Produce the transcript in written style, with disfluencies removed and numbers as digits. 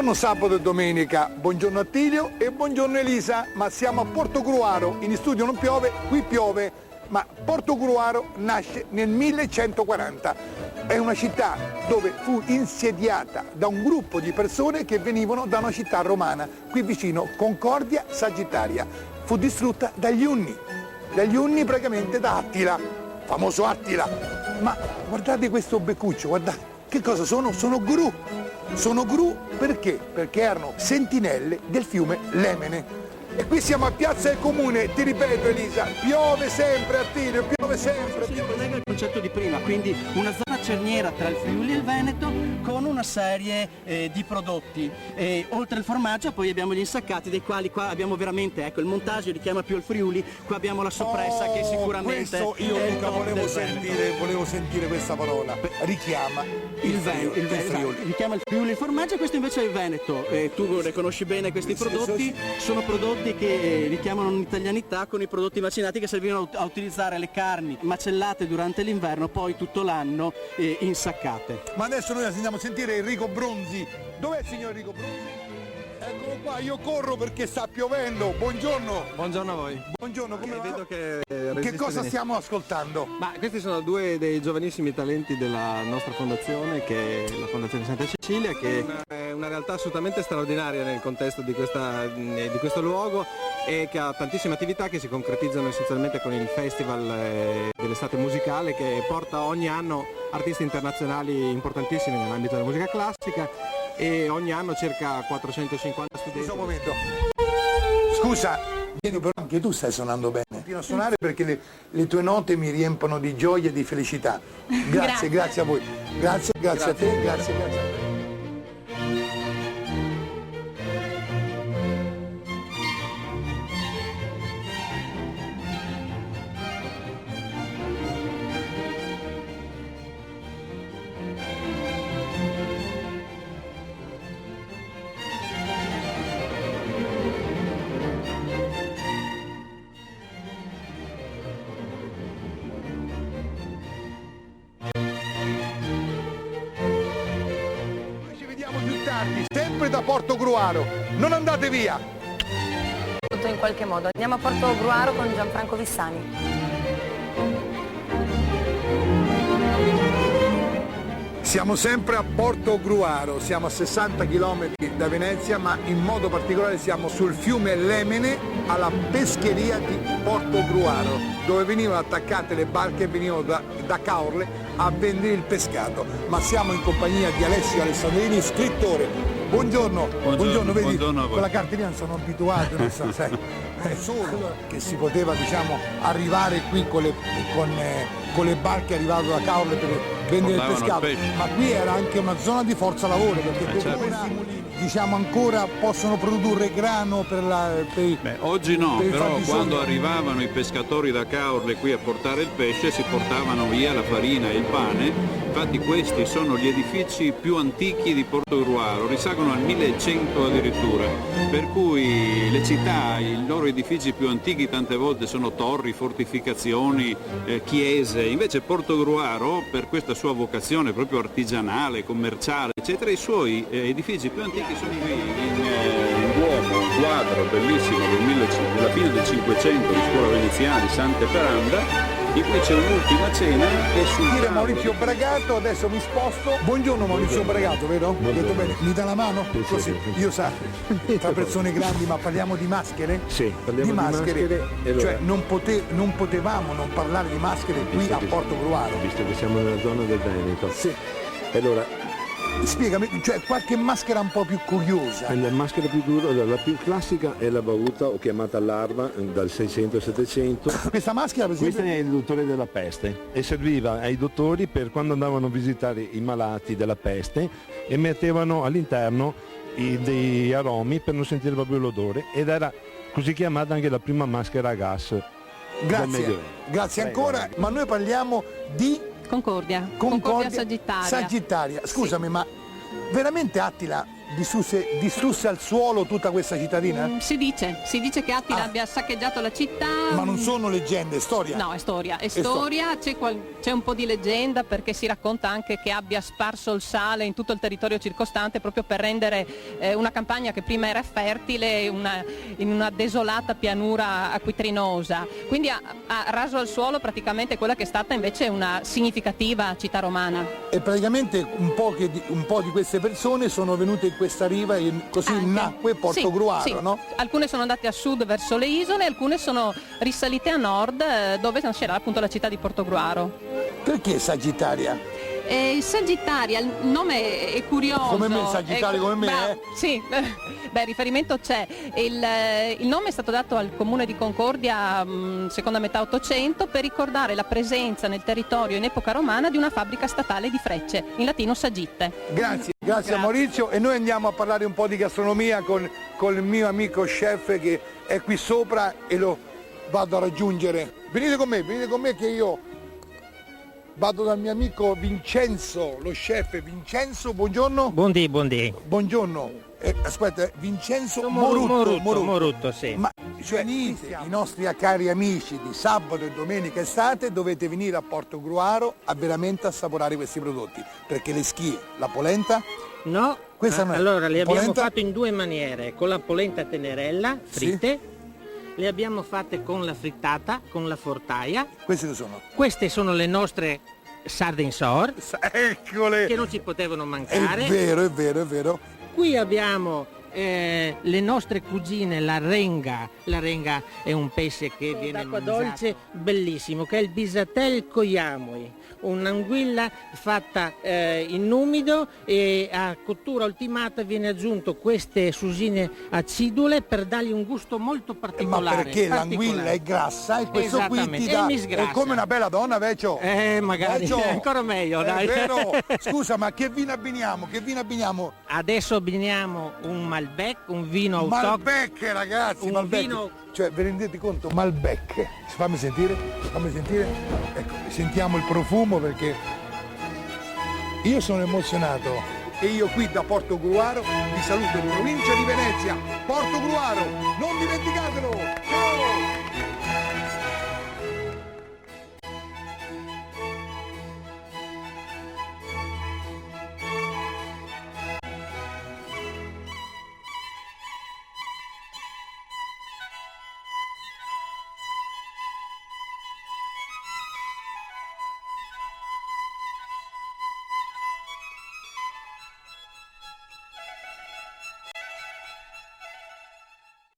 Buongiorno sabato e domenica, buongiorno Attilio e buongiorno Elisa, ma siamo a Portogruaro, in studio non piove, qui piove, ma Portogruaro nasce nel 1140, è una città dove fu insediata da un gruppo di persone che venivano da una città romana, qui vicino, Concordia Sagittaria, fu distrutta dagli Unni praticamente da Attila, famoso Attila, ma guardate questo beccuccio, guardate, che cosa sono? Sono gru perché? Perché erano sentinelle del fiume Lemene. E qui siamo a Piazza del Comune, ti ripeto Elisa, piove sempre Attilio, piove sempre. Si ricollega al concetto di prima, quindi una zona cerniera tra il Friuli e il Veneto con una serie di prodotti. Oltre al formaggio poi abbiamo gli insaccati, dei quali qua abbiamo veramente, ecco, il montaggio richiama più il Friuli, qua abbiamo la soppressa che sicuramente questo io Luca volevo sentire questa parola, richiama il Friuli. Richiama il Friuli, il formaggio, questo invece è il Veneto. Tu ne conosci bene questi prodotti, sono prodotti che richiamano un'italianità con i prodotti macinati che servivano a utilizzare le carni macellate durante l'inverno, poi tutto l'anno insaccate. Ma adesso noi andiamo a sentire Enrico Bronzi. Dov'è il signor Enrico Bronzi? Eccolo qua, io corro perché sta piovendo. Buongiorno. Buongiorno a voi. Buongiorno, come va? Vedo che cosa stiamo ascoltando? Ma questi sono due dei giovanissimi talenti della nostra fondazione, che è la Fondazione Santa Cecilia, che è una realtà assolutamente straordinaria nel contesto di questo luogo e che ha tantissime attività che si concretizzano essenzialmente con il Festival dell'estate musicale, che porta ogni anno artisti internazionali importantissimi nell'ambito della musica classica, e ogni anno circa 450 studenti. Scusa un momento. Scusa, vieni, però anche tu stai suonando bene. Continua a suonare perché le tue note mi riempiono di gioia e di felicità. Grazie a voi. Grazie a te, grazie a te. Sempre da Portogruaro, non andate via! Tutto in qualche modo. Andiamo a Portogruaro con Gianfranco Vissani. Siamo sempre a Portogruaro, siamo a 60 km da Venezia, ma in modo particolare siamo sul fiume Lemene, alla pescheria di Portogruaro, dove venivano attaccate le barche e venivano da Caorle a vendere il pescato. Ma siamo in compagnia di Alessio Alessandrini, scrittore. Buongiorno, vedi, buongiorno con la cartellina non sono abituato, non so, sai, è solo che si poteva, diciamo, arrivare qui con le barche arrivate da Caorle per vendere il pescato, ma qui era anche una zona di forza lavoro, perché questi mulini, diciamo, ancora possono produrre grano oggi no, però quando arrivavano i pescatori da Caorle qui a portare il pesce si portavano via la farina e il pane. Infatti questi sono gli edifici più antichi di Portogruaro, risalgono al 1100 addirittura, per cui le città, i loro edifici più antichi tante volte sono torri, fortificazioni, chiese. Invece Portogruaro, per questa sua vocazione proprio artigianale, commerciale, eccetera, i suoi edifici più antichi sono qui in Duomo, un quadro bellissimo della fine del 500 di scuola veneziana di Sante Peranda, in cui c'è un'ultima cena e sul dire Maurizio Bragato, adesso mi sposto. Buongiorno Maurizio Bragato, vero? Ho detto bene, mi dà la mano? Così, io sa, tra persone grandi, ma parliamo di maschere? Sì, parliamo di maschere. Cioè non potevamo non parlare di maschere qui a Portogruaro. Visto che siamo nella zona del Veneto. Sì. Allora, spiegami, cioè qualche maschera un po' più curiosa. La maschera la più classica è la bavuta, o chiamata larva, dal 600 al 700. Questa maschera, per esempio? Questa è il dottore della peste e serviva ai dottori per quando andavano a visitare i malati della peste e mettevano all'interno dei aromi per non sentire proprio l'odore, ed era così chiamata anche la prima maschera a gas. Grazie ancora, ma noi parliamo di Concordia Sagittaria. Scusami, ma veramente Attila distrusse al suolo tutta questa cittadina? Si dice che Attila abbia saccheggiato la città. Ma non sono leggende, è storia? No, è storia. C'è un po' di leggenda perché si racconta anche che abbia sparso il sale in tutto il territorio circostante proprio per rendere una campagna che prima era fertile in una desolata pianura acquitrinosa. Quindi ha raso al suolo praticamente quella che è stata invece una significativa città romana. E praticamente un po' di queste persone sono venute in questa riva e così Anche. nacque Portogruaro, sì. no? Alcune sono andate a sud verso le isole, alcune sono risalite a nord dove nascerà appunto la città di Portogruaro. Perché Sagittaria? Sagittaria, il nome è curioso. Come me, Sagittario come me, Sì, riferimento c'è. Il nome è stato dato al comune di Concordia seconda metà 800 per ricordare la presenza nel territorio in epoca romana di una fabbrica statale di frecce, in latino Sagitte. Grazie a Maurizio, e noi andiamo a parlare un po' di gastronomia con il mio amico chef che è qui sopra e lo vado a raggiungere. Venite con me che io vado dal mio amico Vincenzo, lo chef. Vincenzo, buongiorno. Buondì. Buongiorno. Aspetta, Vincenzo Morutto. Sì. Ma venite, i nostri cari amici di sabato e domenica estate, dovete venire a Portogruaro a veramente assaporare questi prodotti, perché le schie, la polenta, No, questa non è. allora le abbiamo Polenta? fatte in due maniere, con la polenta tenerella, fritte, le abbiamo fatte con la frittata, con la fortaia. Queste che sono? Queste sono le nostre sardine sour, Eccole! che non ci potevano È mancare. vero, è vero. Qui abbiamo le nostre cugine, la renga. La renga è un pesce che viene d'acqua dolce, bellissimo, che è il bisatel coiamui, un'anguilla fatta in umido, e a cottura ultimata viene aggiunto queste susine acidule per dargli un gusto molto particolare. Ma perché l'anguilla particolare. è grassa e questo qui Esattamente, ti e dà... mi È sgrassa. come una bella donna, Vecchio. Magari, Vecchio. ancora meglio, È dai. vero. Scusa, ma che vino abbiniamo? Adesso abbiniamo un Malbec, un vino autoctono. Malbec, ragazzi, Un Malbec. vino- Cioè, vi rendete conto? Malbec. Fammi sentire. Ecco, sentiamo il profumo perché io sono emozionato. E io qui da Portogruaro vi saluto in provincia di Venezia. Portogruaro, non dimenticarlo!